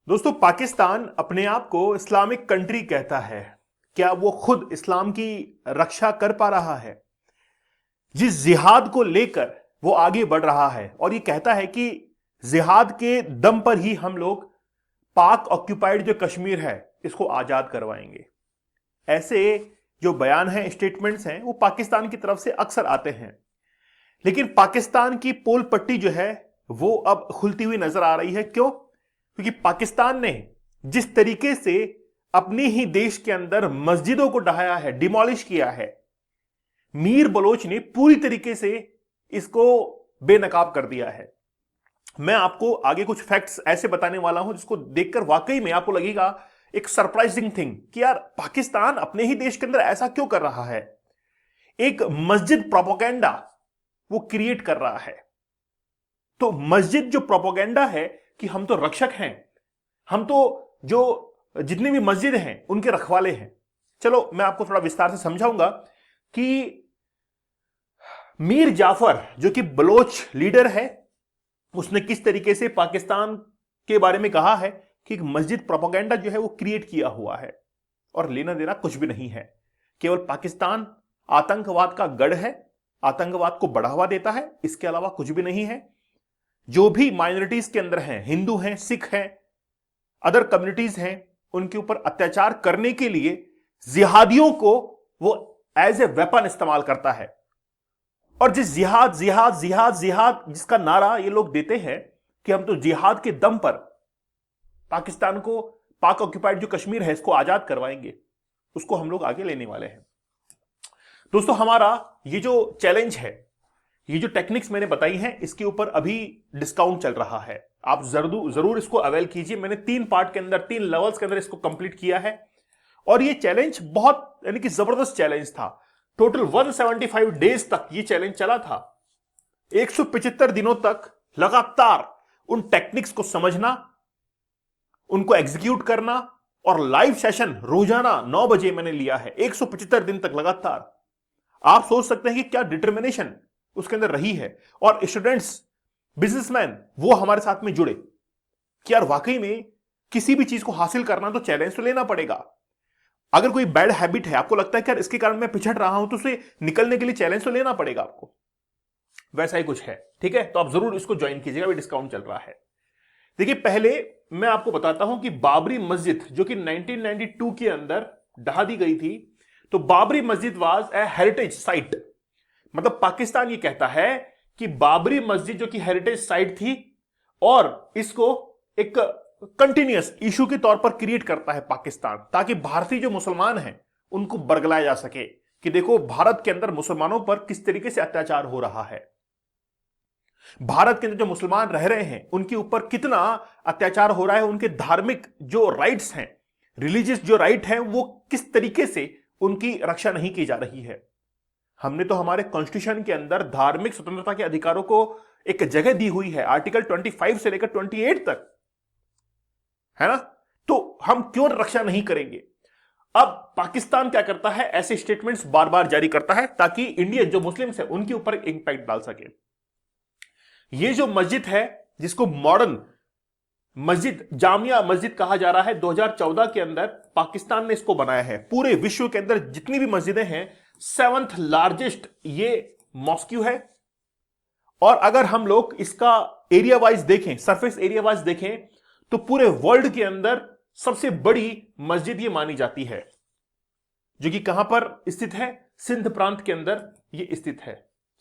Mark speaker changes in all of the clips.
Speaker 1: दोस्तों, पाकिस्तान अपने आप को इस्लामिक कंट्री कहता है। क्या वो खुद इस्लाम की रक्षा कर पा रहा है? जिस जिहाद को लेकर वो आगे बढ़ रहा है और ये कहता है कि जिहाद के दम पर ही हम लोग पाक ऑक्यूपाइड जो कश्मीर है इसको आजाद करवाएंगे। ऐसे जो बयान हैं, स्टेटमेंट्स हैं, वो पाकिस्तान की तरफ से अक्सर आते हैं। लेकिन पाकिस्तान की पोल पट्टी जो है वो अब खुलती हुई नजर आ रही है। क्यों? क्योंकि पाकिस्तान ने जिस तरीके से अपने ही देश के अंदर मस्जिदों को ढहाया है, डिमोलिश किया है, मीर बलोच ने पूरी तरीके से इसको बेनकाब कर दिया है। मैं आपको आगे कुछ फैक्ट्स ऐसे बताने वाला हूं जिसको देखकर वाकई में आपको लगेगा एक सरप्राइजिंग थिंग कि यार पाकिस्तान अपने ही देश के अंदर ऐसा क्यों कर रहा है। एक मस्जिद प्रोपोगेंडा वो क्रिएट कर रहा है। तो मस्जिद जो प्रोपोगेंडा है कि हम तो रक्षक हैं, हम तो जो जितनी भी मस्जिद हैं उनके रखवाले हैं। चलो मैं आपको थोड़ा विस्तार से समझाऊंगा कि मीर जाफर जो कि बलोच लीडर है, उसने किस तरीके से पाकिस्तान के बारे में कहा है कि एक मस्जिद प्रोपोगेंडा जो है वो क्रिएट किया हुआ है और लेना देना कुछ भी नहीं है। केवल पाकिस्तान आतंकवाद का गढ़ है, आतंकवाद को बढ़ावा देता है, इसके अलावा कुछ भी नहीं है। जो भी माइनॉरिटीज के अंदर हैं, हिंदू हैं, सिख हैं, अदर कम्युनिटीज हैं, उनके ऊपर अत्याचार करने के लिए जिहादियों को वो एज ए वेपन इस्तेमाल करता है। और जिस जिहाद जिहाद जिहाद जिहाद जिसका नारा ये लोग देते हैं कि हम तो जिहाद के दम पर पाकिस्तान को, पाक ऑक्यूपाइड जो कश्मीर है इसको आजाद करवाएंगे, उसको हम लोग आगे लेने वाले हैं। दोस्तों, हमारा ये जो चैलेंज है, ये जो टेक्निक्स मैंने बताई हैं, इसके ऊपर अभी डिस्काउंट चल रहा है। आप जरूर इसको अवेल कीजिए। मैंने 3 पार्ट के अंदर, 3 लेवल्स के अंदर इसको कंप्लीट किया है और ये चैलेंज बहुत यानी कि जबरदस्त चैलेंज था। टोटल 175 डेज तक ये चैलेंज चला था। 175 दिनों तक लगातार उन टेक्निक्स को समझना, उनको एग्जीक्यूट करना और लाइव सेशन रोजाना 9 बजे मैंने लिया है, 175 दिन तक लगातार। आप सोच सकते हैं कि क्या डिटर्मिनेशन उसके अंदर रही है। और स्टूडेंट्स, बिजनेसमैन वो हमारे साथ में जुड़े कि यार वाकई में किसी भी चीज को हासिल करना तो चैलेंज तो लेना पड़ेगा। अगर कोई बैड हैबिट है, आपको लगता है कि यार इसके कारण मैं पिछड़ रहा हूं, तो उसे निकलने के लिए चैलेंज तो लेना पड़ेगा आपको। वैसा ही कुछ है, ठीक है? तो आप जरूर इसको ज्वाइन कीजिएगा, अभी डिस्काउंट चल रहा है। देखिए, पहले मैं आपको बताता हूं कि बाबरी मस्जिद जो कि 1992 के अंदर ढहा दी गई थी, तो बाबरी मस्जिद वाज ए हेरिटेज साइट। मतलब पाकिस्तान ये कहता है कि बाबरी मस्जिद जो कि हेरिटेज साइट थी और इसको एक कंटिन्यूअस इशू के तौर पर क्रिएट करता है पाकिस्तान, ताकि भारतीय जो मुसलमान हैं उनको बरगलाया जा सके कि देखो भारत के अंदर मुसलमानों पर किस तरीके से अत्याचार हो रहा है, भारत के अंदर जो मुसलमान रह रहे हैं उनके ऊपर कितना अत्याचार हो रहा है, उनके धार्मिक जो राइट्स हैं, रिलीजियस जो राइट हैं, वो किस तरीके से उनकी रक्षा नहीं की जा रही है। हमने तो हमारे कॉन्स्टिट्यूशन के अंदर धार्मिक स्वतंत्रता के अधिकारों को एक जगह दी हुई है, आर्टिकल 25 से लेकर 28 तक, है ना? तो हम क्यों रक्षा नहीं करेंगे? अब पाकिस्तान क्या करता है, ऐसे स्टेटमेंट्स बार बार जारी करता है ताकि इंडियन जो मुस्लिम्स है उनके ऊपर इंपैक्ट डाल सके। ये जो मस्जिद है जिसको मॉडर्न मस्जिद, जामिया मस्जिद कहा जा रहा है, 2014 के अंदर पाकिस्तान ने इसको बनाया है। पूरे विश्व के अंदर जितनी भी मस्जिदें हैं, 7th लार्जेस्ट ये मॉस्क्यू है। और अगर हम लोग इसका एरिया वाइज देखें, सरफेस एरिया वाइज देखें, तो पूरे वर्ल्ड के अंदर सबसे बड़ी मस्जिद ये मानी जाती है, जो कि कहां पर स्थित है? सिंध प्रांत के अंदर ये स्थित है।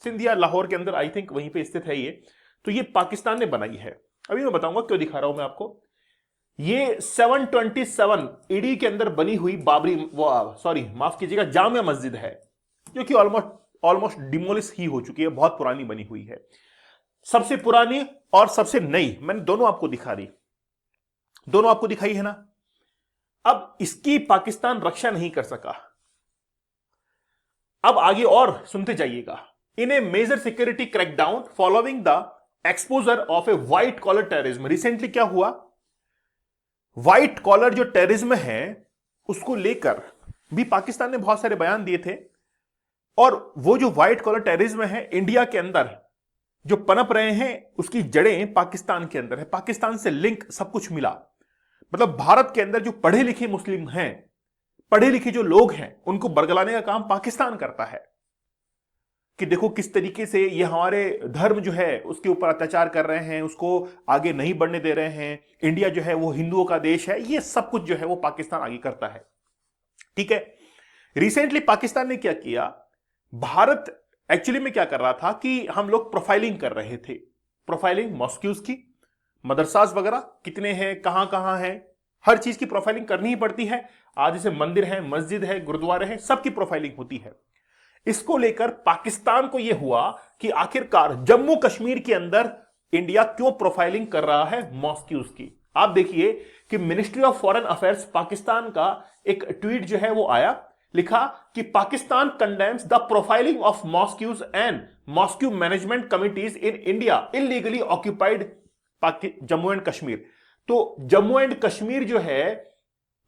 Speaker 1: सिंध या लाहौर के अंदर, आई थिंक वहीं पे स्थित है ये। तो ये पाकिस्तान ने बनाई है। अभी मैं बताऊंगा क्यों दिखा रहा हूं मैं आपको। ये 727 ईडी के अंदर बनी हुई माफ कीजिएगा, जामिया मस्जिद है, जो कि ऑलमोस्ट डिमोलिश ही हो चुकी है, बहुत पुरानी बनी हुई है। सबसे पुरानी और सबसे नई मैंने दोनों आपको दिखा दी, दोनों आपको दिखाई है ना। अब इसकी पाकिस्तान रक्षा नहीं कर सका। अब आगे और सुनते जाइएगा। In a major security crackdown following the exposure of a white collar terrorism. Recently क्या हुआ, व्हाइट कॉलर जो टेररिज्म है उसको लेकर भी पाकिस्तान ने बहुत सारे बयान दिए थे। और वो जो व्हाइट कॉलर टेररिज्म है इंडिया के अंदर जो पनप रहे हैं, उसकी जड़ें पाकिस्तान के अंदर है, पाकिस्तान से लिंक सब कुछ मिला। मतलब भारत के अंदर जो पढ़े लिखे मुस्लिम हैं, पढ़े लिखे जो लोग हैं, उनको बरगलाने का काम पाकिस्तान करता है कि देखो किस तरीके से ये हमारे धर्म जो है उसके ऊपर अत्याचार कर रहे हैं, उसको आगे नहीं बढ़ने दे रहे हैं, इंडिया जो है वो हिंदुओं का देश है, ये सब कुछ जो है वो पाकिस्तान आगे करता है। ठीक है, रिसेंटली पाकिस्तान ने क्या किया, भारत एक्चुअली में क्या कर रहा था कि हम लोग प्रोफाइलिंग कर रहे थे, प्रोफाइलिंग मॉस्क्यूज की, मदरसाज वगैरह कितने हैं, कहां कहां हैं, हर चीज की प्रोफाइलिंग करनी ही पड़ती है। आज जैसे मंदिर है, मस्जिद है, गुरुद्वारे हैं, सबकी प्रोफाइलिंग होती है। इसको लेकर पाकिस्तान को यह हुआ कि आखिरकार जम्मू कश्मीर के अंदर इंडिया क्यों प्रोफाइलिंग कर रहा है मॉस्क्यूज की। आप देखिए कि ministry of foreign affairs Pakistan का एक ट्वीट जो है वो आया, लिखा कि Pakistan condemns the profiling of mosques and mosque management committees in India illegally occupied Jammu and Kashmir. तो जम्मू एंड कश्मीर जो है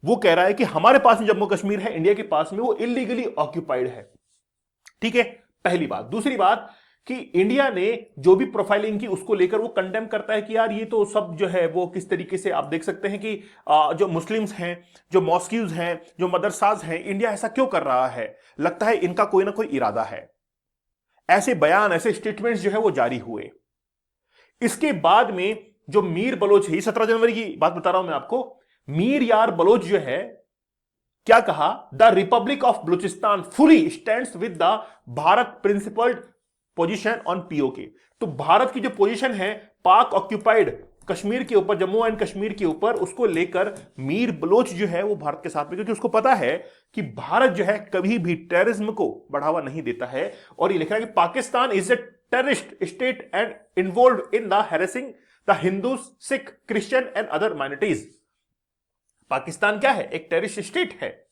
Speaker 1: वो कह रहा है कि हमारे पास में जम्मू कश्मीर है, इंडिया के पास में वो इलीगली ऑक्यूपाइड है। ठीक है, पहली बात। दूसरी बात कि इंडिया ने जो भी प्रोफाइलिंग की उसको लेकर वो कंडेम करता है कि यार ये तो सब जो है वो किस तरीके से, आप देख सकते हैं कि जो मुस्लिम्स हैं, जो मॉस्क्यूज हैं, जो मदरसाज हैं, इंडिया ऐसा क्यों कर रहा है, लगता है इनका कोई ना कोई इरादा है। ऐसे बयान, ऐसे स्टेटमेंट्स जो है वो जारी हुए। इसके बाद में जो मीर बलोच है, 17 जनवरी की बात बता रहा हूं मैं आपको, मीर यार बलोच जो है क्या कहा, the Republic of Balochistan fully stands with the Bharat principled position on PoK. तो भारत की जो पोजीशन है पाक ऑक्यूपाइड कश्मीर के ऊपर, जम्मू एंड कश्मीर के ऊपर, उसको लेकर मीर बलोच जो है वो भारत के साथ में, क्योंकि उसको पता है कि भारत जो है कभी भी टेररिज्म को बढ़ावा नहीं देता है। और ये लिख रहा है कि Pakistan is a terrorist state and involve in the harassing the Hindu, Sikh, Christian and other minorities. Pakistan क्या है, एक टेररिस्ट स्टेट है,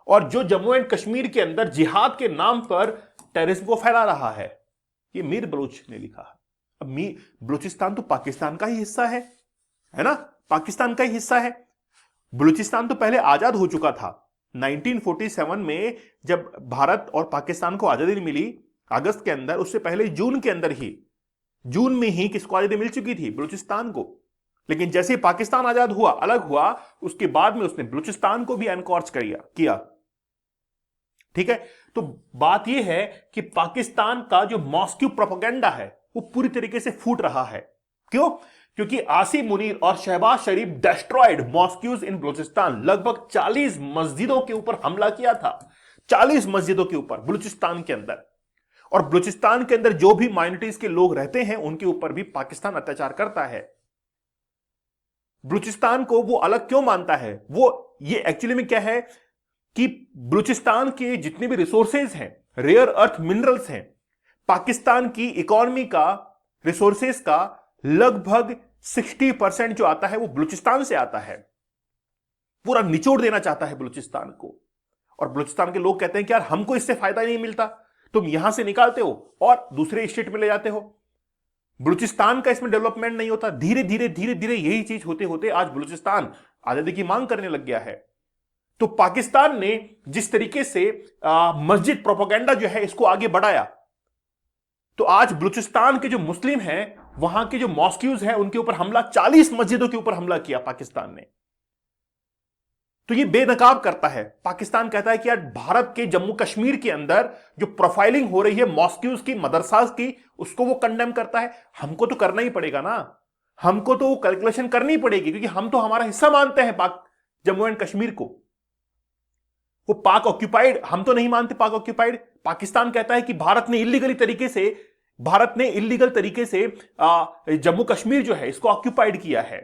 Speaker 1: और जो जम्मू एंड कश्मीर के अंदर जिहाद के नाम पर टेररिज्म को फैला रहा है। ये मीर बलूच ने लिखा है। अब बलूचिस्तान तो पाकिस्तान का ही हिस्सा है ना, पाकिस्तान का ही हिस्सा है। बलूचिस्तान तो पहले आजाद हो चुका था 1947 में, जब भारत और पाकिस्तान को आजादी मिली अगस्त के अंदर, उससे पहले जून में ही किसको आजादी मिल चुकी थी, बलूचिस्तान को। लेकिन जैसे ही पाकिस्तान आजाद हुआ, अलग हुआ, उसके बाद में उसने बलूचिस्तान को भी एनकॉर्च किया। ठीक है, तो बात यह है कि पाकिस्तान का जो मॉस्क्यू प्रोपेगेंडा है वो पूरी तरीके से फूट रहा है। क्यों? क्योंकि आसिम मुनीर और शहबाज शरीफ डेस्ट्रॉयड मॉस्क्यूज इन बलूचिस्तान। लगभग 40 मस्जिदों के ऊपर हमला किया था, 40 मस्जिदों के ऊपर बलूचिस्तान के अंदर। और बलूचिस्तान के अंदर जो भी माइनॉरिटीज के लोग रहते हैं उनके ऊपर भी पाकिस्तान अत्याचार करता है। बलूचिस्तान को वो अलग क्यों मानता है? वो ये एक्चुअली में क्या है कि बलूचिस्तान के जितने भी रिसोर्सेज हैं, रेयर अर्थ मिनरल्स हैं, पाकिस्तान की इकोनॉमी का, रिसोर्सेज का लगभग 60% जो आता है वो बलूचिस्तान से आता है। पूरा निचोड़ देना चाहता है बलूचिस्तान को। और बलूचिस्तान के लोग कहते हैं कि यार हमको इससे फायदा नहीं मिलता, तुम यहां से निकालते हो और दूसरे स्टेट में ले जाते हो, बलूचिस्तान का इसमें डेवलपमेंट नहीं होता। धीरे धीरे धीरे धीरे यही चीज होते होते आज बलूचिस्तान आजादी की मांग करने लग गया है। तो पाकिस्तान ने जिस तरीके से मस्जिद प्रोपेगेंडा जो है इसको आगे बढ़ाया, तो आज बलूचिस्तान के जो मुस्लिम हैं, वहां के जो मॉस्क्यूज हैं, उनके ऊपर हमला, 40 मस्जिदों के ऊपर हमला किया पाकिस्तान ने। तो ये बेनकाब करता है। पाकिस्तान कहता है कि यार भारत के जम्मू कश्मीर के अंदर जो प्रोफाइलिंग हो रही है मॉस्क्यूज की, मदरसाज की, उसको वो कंडेम करता है। हमको तो करना ही पड़ेगा ना, हमको तो वो कैलकुलेशन करनी पड़ेगी, क्योंकि हम तो हमारा हिस्सा मानते हैं पाक जम्मू एंड कश्मीर को। वो पाक ऑक्यूपाइड, हम तो नहीं मानते पाक ऑक्यूपाइड। पाकिस्तान कहता है कि भारत ने इलीगल तरीके से जम्मू कश्मीर जो है इसको ऑक्यूपाइड किया है।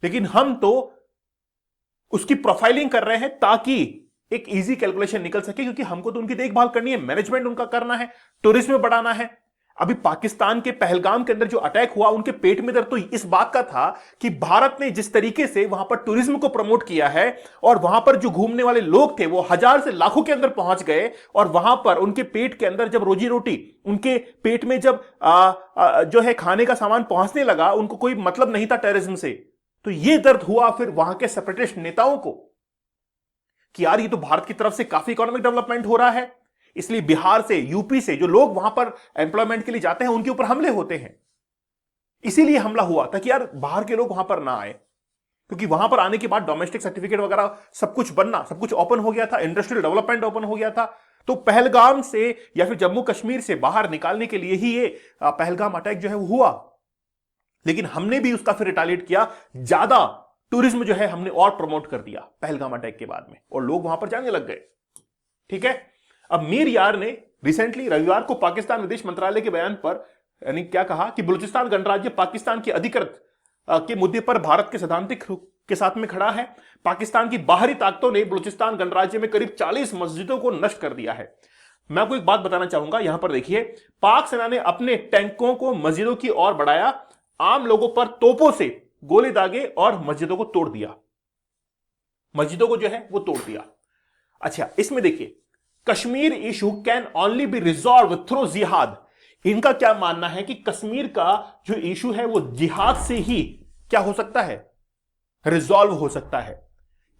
Speaker 1: लेकिन हम तो उसकी प्रोफाइलिंग कर रहे हैं ताकि एक इजी कैलकुलेशन निकल सके, क्योंकि हमको तो उनकी देखभाल करनी है, मैनेजमेंट उनका करना है, टूरिज्म बढ़ाना है। अभी पाकिस्तान के पहलगाम के अंदर जो अटैक हुआ, उनके पेट में दर्द तो इस बात का था कि भारत ने जिस तरीके से वहां पर टूरिज्म को प्रमोट किया है, और वहां पर जो घूमने वाले लोग थे वो 1000 से लाखों के अंदर पहुंच गए, और वहां पर उनके पेट के अंदर जब रोजी रोटी, उनके पेट में जब जो है खाने का सामान पहुंचने लगा, उनको कोई मतलब नहीं था टेररिज्म से। तो ये दर्द हुआ फिर वहां के सेपरेटिस्ट नेताओं को कि यार ये तो भारत की तरफ से काफी इकोनॉमिक डेवलपमेंट हो रहा है, इसलिए बिहार से, यूपी से जो लोग वहां पर एम्प्लॉयमेंट के लिए जाते हैं उनके ऊपर हमले होते हैं। इसीलिए हमला हुआ था कि यार बाहर के लोग वहां पर ना आए। क्योंकि वहां पर आने के बाद डोमेस्टिक सर्टिफिकेट वगैरह सब कुछ बनना, सब कुछ ओपन हो गया था, इंडस्ट्रियल डेवलपमेंट ओपन हो गया था। तो पहलगाम से या फिर जम्मू कश्मीर से बाहर निकालने के लिए ही ये पहलगाम अटैक जो है वो हुआ। लेकिन हमने भी उसका फिर रिटालिएट किया, ज्यादा टूरिज्म जो है हमने और प्रमोट कर दिया पहलगाम अटैक के बाद में, और लोग वहां पर जाने लग गए। ठीक है, अब मीर यार ने रिसेंटली रविवार को पाकिस्तान विदेश मंत्रालय के बयान पर यानी क्या कहा कि बलूचिस्तान गणराज्य पाकिस्तान की अधिकृत के मुद्दे पर भारत के सैद्धांतिक के साथ में खड़ा है। पाकिस्तान की बाहरी ताकतों ने बलूचिस्तान गणराज्य में करीब 40 मस्जिदों को नष्ट कर दिया है। मैं आपको एक बात बताना चाहूंगा, यहां पर देखिए, पाक सेना ने अपने टैंकों को मस्जिदों की ओर बढ़ाया, आम लोगों पर तोपों से गोले दागे और मस्जिदों को तोड़ दिया, मस्जिदों को जो है वो तोड़ दिया। अच्छा, इसमें देखिए, Kashmir issue can only be resolve through जिहाद। इनका क्या मानना है कि कश्मीर का जो इशू है वो जिहाद से ही क्या हो सकता है, रिजॉल्व हो सकता है।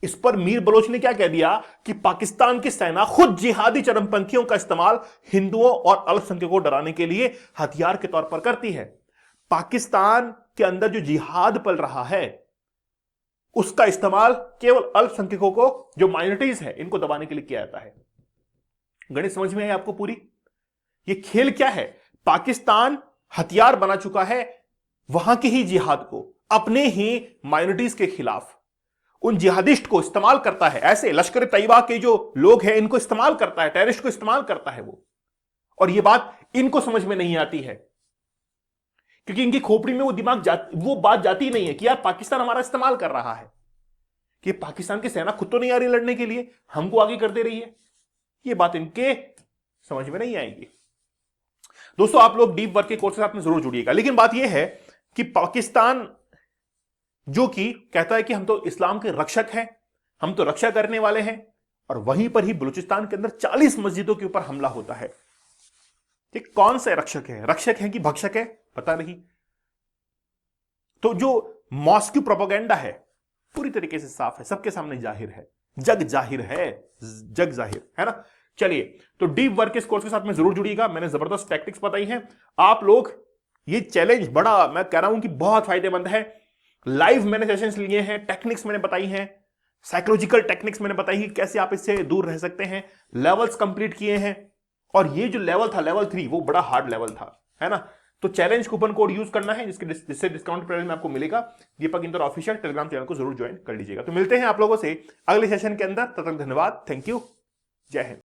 Speaker 1: इस पर मीर बलोच ने क्या कह दिया कि पाकिस्तान की सेना खुद जिहादी चरमपंथियों का इस्तेमाल हिंदुओं और अल्पसंख्यकों को डराने के लिए हथियार के तौर पर करती है। पाकिस्तान के अंदर जो जिहाद पल रहा है उसका इस्तेमाल केवल अल्पसंख्यकों को, जो माइनॉरिटीज है, इनको दबाने के लिए किया जाता है। गणित समझ में है आपको पूरी? ये खेल क्या है? पाकिस्तान हथियार बना चुका है वहां की ही जिहाद को, अपने ही माइनॉरिटीज के खिलाफ। उन जिहादिस्ट को इस्तेमाल करता है, ऐसे लश्कर तैयबा के जो लोग हैं इनको इस्तेमाल करता है, टेररिस्ट को इस्तेमाल करता है वो। और ये बात इनको समझ में नहीं आती है, क्योंकि इनकी खोपड़ी में वो बात जाती नहीं है कि यार पाकिस्तान हमारा इस्तेमाल कर रहा है, कि पाकिस्तान की सेना खुद तो नहीं आ रही लड़ने के लिए, हमको आगे कर दे रही है। ये बात इनके समझ में नहीं आएगी। दोस्तों, आप लोग डीप वर्क के कोर्स के साथ में जरूर जुड़िएगा। लेकिन बात यह है कि पाकिस्तान जो कि कहता है कि हम तो इस्लाम के रक्षक हैं, हम तो रक्षा करने वाले हैं, और वहीं पर ही बलूचिस्तान के अंदर 40 मस्जिदों के ऊपर हमला होता है। ठीक, कौन से रक्षक है? रक्षक है कि भक्षक है, पता नहीं। तो जो मॉस्क्यू प्रोपेगेंडा है पूरी तरीके से साफ है, सबके सामने जाहिर है, जग जाहिर है, जग जाहिर है ना। चलिए, तो डीप वर्क इस कोर्स के साथ में जरूर जुड़िएगा। मैंने जबरदस्त टैक्टिक्स बताई हैं आप लोग। ये चैलेंज बड़ा, मैं कह रहा हूं कि बहुत फायदेमंद है। लाइव मैंने सेशंस लिए हैं, टेक्निक्स मैंने बताई हैं, साइकोलॉजिकल टेक्निक्स मैंने बताई है कैसे आप इससे दूर रह सकते हैं, लेवल्स कंप्लीट किए हैं। और ये जो लेवल था, लेवल 3, वो बड़ा हार्ड लेवल था, है ना। तो चैलेंज कूपन कोड यूज करना है, जिससे डिस्काउंट प्राइस में आपको मिलेगा। दीपक इंदौर ऑफिशियल टेलीग्राम चैनल को जरूर ज्वाइन कर लीजिएगा। तो मिलते हैं आप लोगों से अगले सेशन के अंदर। तब तक धन्यवाद, थैंक यू, जय हिंद।